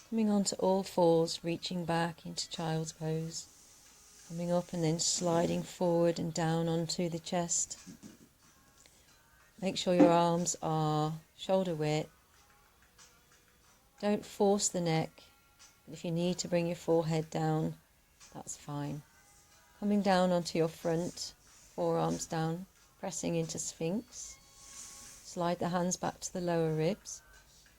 Coming onto all fours, reaching back into child's pose. Coming up and then sliding forward and down onto the chest. Make sure your arms are shoulder width. Don't force the neck. But if you need to bring your forehead down, that's fine. Coming down onto your front, forearms down, pressing into Sphinx. Slide the hands back to the lower ribs,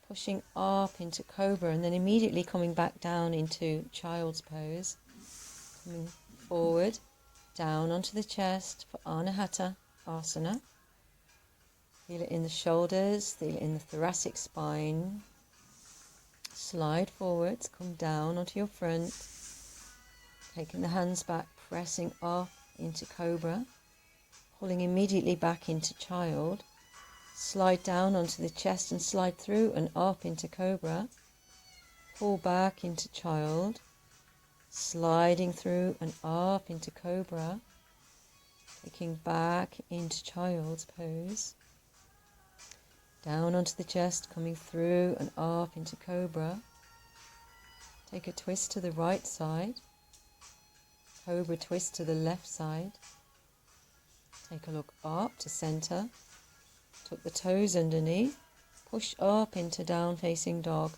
pushing up into Cobra and then immediately coming back down into Child's Pose. Coming forward, down onto the chest for Anahata Asana. Feel it in the shoulders, feel it in the thoracic spine. Slide forwards, come down onto your front. Taking the hands back, pressing up into Cobra. Pulling immediately back into Child. Slide down onto the chest and slide through and up into Cobra. Pull back into Child. Sliding through and up into Cobra. Taking back into Child's Pose. Down onto the chest, coming through and up into Cobra. Take a twist to the right side. Cobra twist to the left side. Take a look up to center. Tuck the toes underneath. Push up into down facing dog.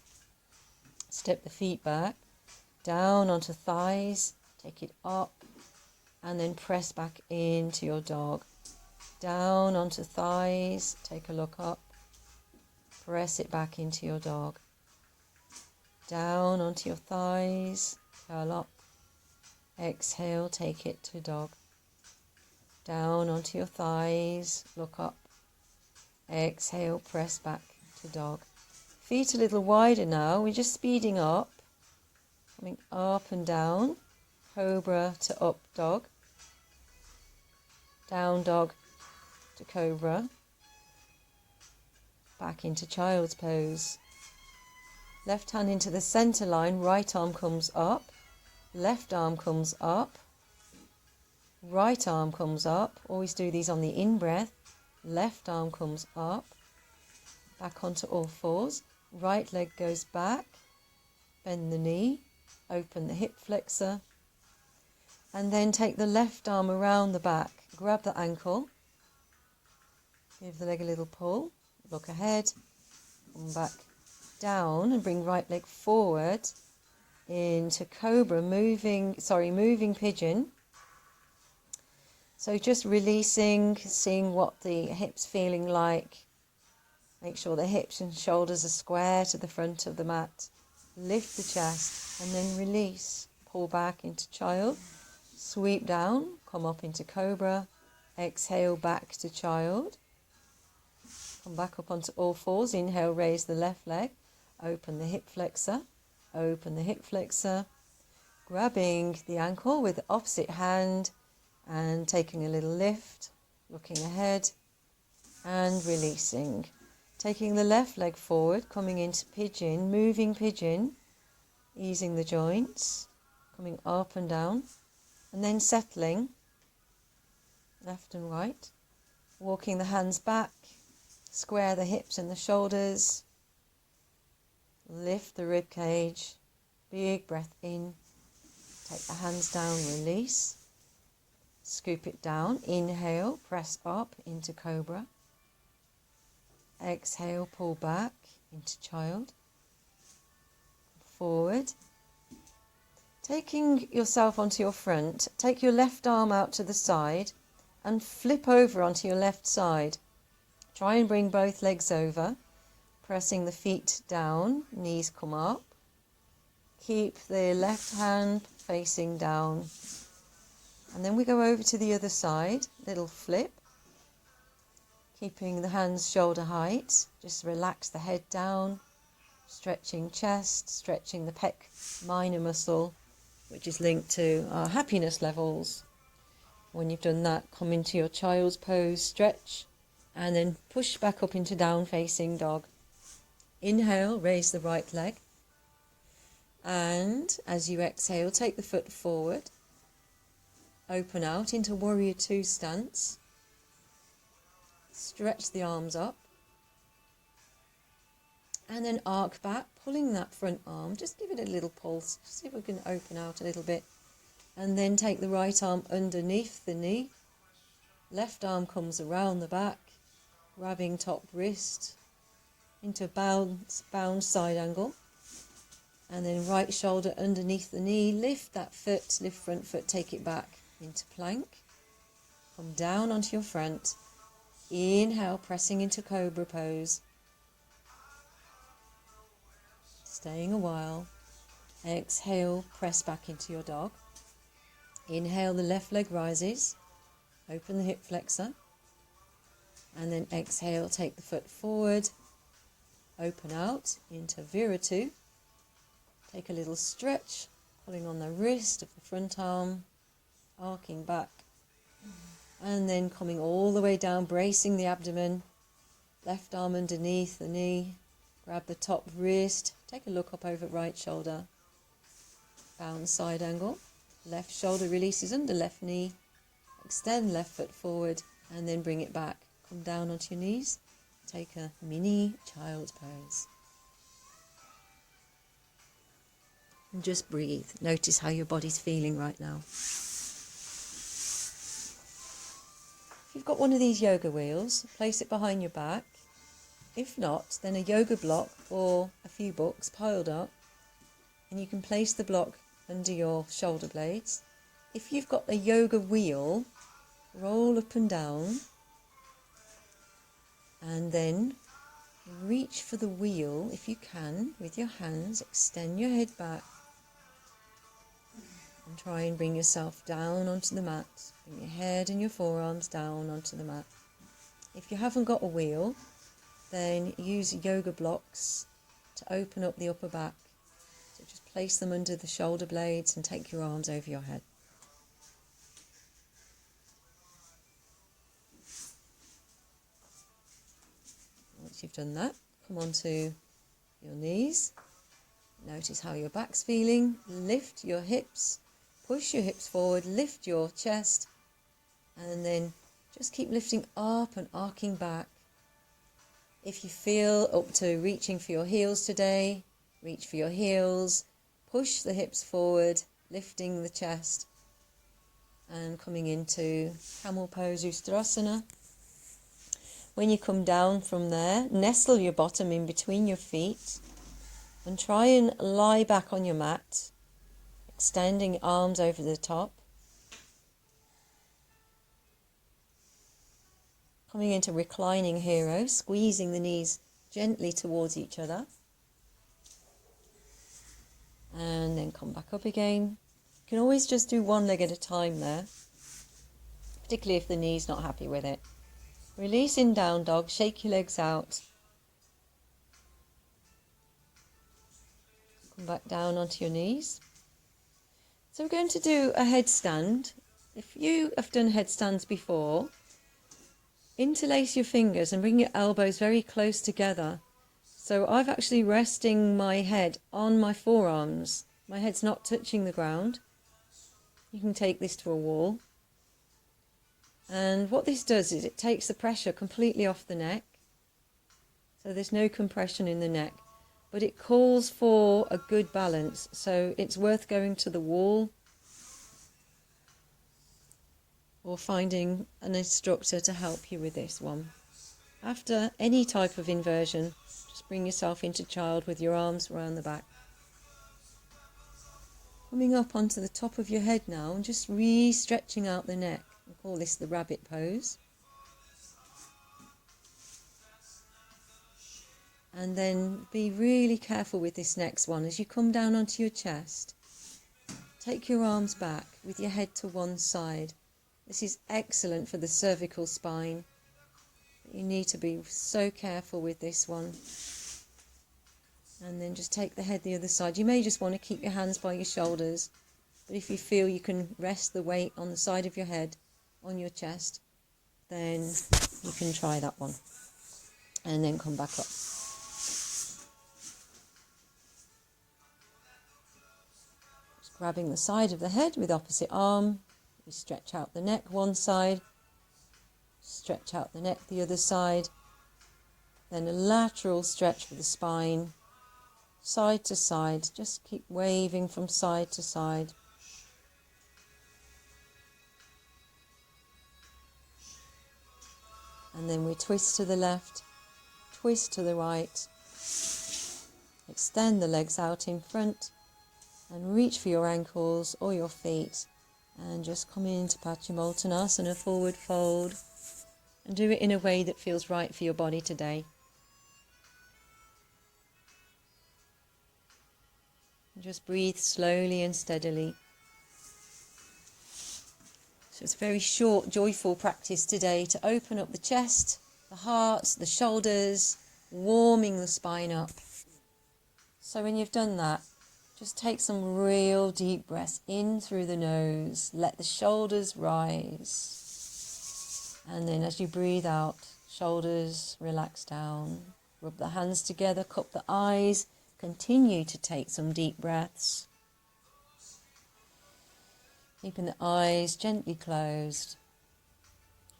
Step the feet back. Down onto thighs. Take it up. And then press back into your dog. Down onto thighs. Take a look up. Press it back into your dog. Down onto your thighs. Curl up. Exhale, take it to dog. Down onto your thighs. Look up. Exhale, press back to dog. Feet a little wider now. We're just speeding up. Coming up and down. Cobra to up dog. Down dog to Cobra. Back into Child's Pose. Left hand into the center line. Right arm comes up. Left arm comes up. Right arm comes up. Always do these on the in-breath. Left arm comes up. Back onto all fours. Right leg goes back. Bend the knee. Open the hip flexor. And then take the left arm around the back. Grab the ankle. Give the leg a little pull. Look ahead. Come back down and bring right leg forward into Cobra, moving pigeon. So just releasing, seeing what the hips feeling like. Make sure the hips and shoulders are square to the front of the mat. Lift the chest and then release. Pull back into Child. Sweep down, come up into Cobra. Exhale back to Child. Come back up onto all fours. Inhale, raise the left leg. Open the hip flexor. Open the hip flexor. Grabbing the ankle with the opposite hand and taking a little lift. Looking ahead and releasing. Taking the left leg forward, coming into pigeon, moving pigeon. Easing the joints. Coming up and down. And then settling. Left and right. Walking the hands back. Square the hips and the shoulders. Lift the rib cage. Big breath in. Take the hands down, release. Scoop it down. Inhale, press up into Cobra. Exhale, pull back into Child. Forward. Taking yourself onto your front, take your left arm out to the side and flip over onto your left side. Try and bring both legs over, pressing the feet down, knees come up. Keep the left hand facing down. And then we go over to the other side, little flip. Keeping the hands shoulder height, just relax the head down, stretching chest, stretching the pec minor muscle, which is linked to our happiness levels. When you've done that, come into your Child's Pose, stretch. And then push back up into down facing dog. Inhale, raise the right leg. And as you exhale, take the foot forward. Open out into Warrior Two stance. Stretch the arms up. And then arc back, pulling that front arm. Just give it a little pulse. Just see if we can open out a little bit. And then take the right arm underneath the knee. Left arm comes around the back, grabbing top wrist into a bound side angle. And then right shoulder underneath the knee. Lift that foot, lift front foot, take it back into plank. Come down onto your front. Inhale, pressing into cobra pose. Staying a while. Exhale, press back into your dog. Inhale, the left leg rises. Open the hip flexor. And then exhale, take the foot forward. Open out into Viratu. Take a little stretch, pulling on the wrist of the front arm, arcing back. And then coming all the way down, bracing the abdomen. Left arm underneath the knee. Grab the top wrist. Take a look up over right shoulder. Bound side angle. Left shoulder releases under left knee. Extend left foot forward and then bring it back. Come down onto your knees. Take a mini child's pose. And just breathe. Notice how your body's feeling right now. If you've got one of these yoga wheels, place it behind your back. If not, then a yoga block or a few books piled up. And you can place the block under your shoulder blades. If you've got a yoga wheel, roll up and down. And then reach for the wheel if you can with your hands. Extend your head back. And try and bring yourself down onto the mat. Bring your head and your forearms down onto the mat. If you haven't got a wheel, then use yoga blocks to open up the upper back. So just place them under the shoulder blades and take your arms over your head. Once you've done that, come onto your knees. Notice how your back's feeling. Lift your hips. Push your hips forward, lift your chest, and then just keep lifting up and arcing back. If you feel up to reaching for your heels today, reach for your heels, push the hips forward, lifting the chest, and coming into camel pose, Ustrasana. When you come down from there, nestle your bottom in between your feet, and try and lie back on your mat. Extending arms over the top. Coming into reclining hero, squeezing the knees gently towards each other. And then come back up again. You can always just do one leg at a time there, particularly if the knee's not happy with it. Release in down dog, shake your legs out. Come back down onto your knees. So we're going to do a headstand. If you have done headstands before, interlace your fingers and bring your elbows very close together. So I've actually resting my head on my forearms. My head's not touching the ground. You can take this to a wall. And what this does is it takes the pressure completely off the neck. So there's no compression in the neck. But it calls for a good balance, so it's worth going to the wall or finding an instructor to help you with this one. After any type of inversion, just bring yourself into child with your arms around the back. Coming up onto the top of your head now and just re-stretching out the neck. We call this the rabbit pose. And then be really careful with this next one. As you come down onto your chest, take your arms back with your head to one side. This is excellent for the cervical spine. You need to be so careful with this one. And then just take the head the other side. You may just want to keep your hands by your shoulders, but if you feel you can rest the weight on the side of your head, on your chest, then you can try that one. And then come back up. Grabbing the side of the head with opposite arm, we stretch out the neck one side, stretch out the neck the other side, Then a lateral stretch for the spine, side to side. Just keep waving from side to side. And then we twist to the left, twist to the right. Extend the legs out in front and reach for your ankles or your feet. And just come into Paschimottanasana, forward fold. And do it in a way that feels right for your body today. And just breathe slowly and steadily. So it's a very short, joyful practice today to open up the chest, the heart, the shoulders, warming the spine up. So when you've done that, just take some real deep breaths in through the nose. Let the shoulders rise. And then as you breathe out, shoulders relax down. Rub the hands together, cup the eyes. Continue to take some deep breaths. Keeping the eyes gently closed.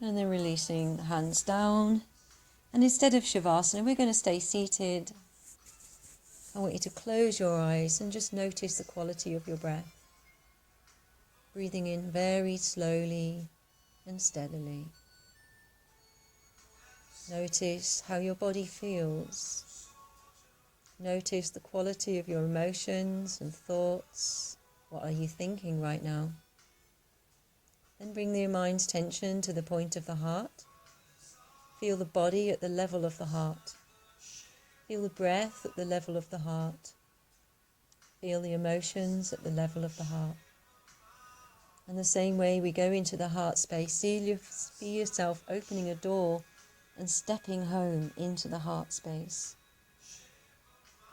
And then releasing the hands down. And instead of Shavasana, we're going to stay seated. I want you to close your eyes and just notice the quality of your breath. Breathing in very slowly and steadily. Notice how your body feels. Notice the quality of your emotions and thoughts. What are you thinking right now? Then bring your mind's tension to the point of the heart. Feel the body at the level of the heart. Feel the breath at the level of the heart. Feel the emotions at the level of the heart. And the same way we go into the heart space, see yourself opening a door and stepping home into the heart space.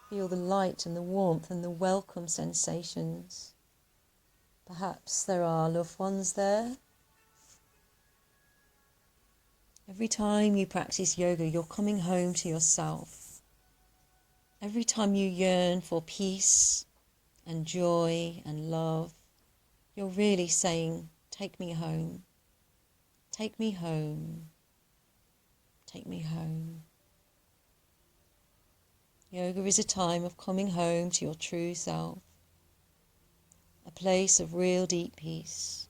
Feel the light and the warmth and the welcome sensations. Perhaps there are loved ones there. Every time you practice yoga, you're coming home to yourself. Every time you yearn for peace and joy and love, you're really saying, take me home. Take me home. Take me home. Yoga is a time of coming home to your true self, a place of real deep peace.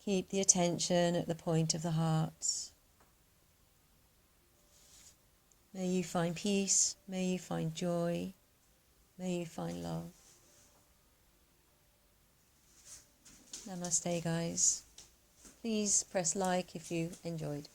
Keep the attention at the point of the heart. May you find peace, may you find joy, may you find love. Namaste, guys. Please press like if you enjoyed.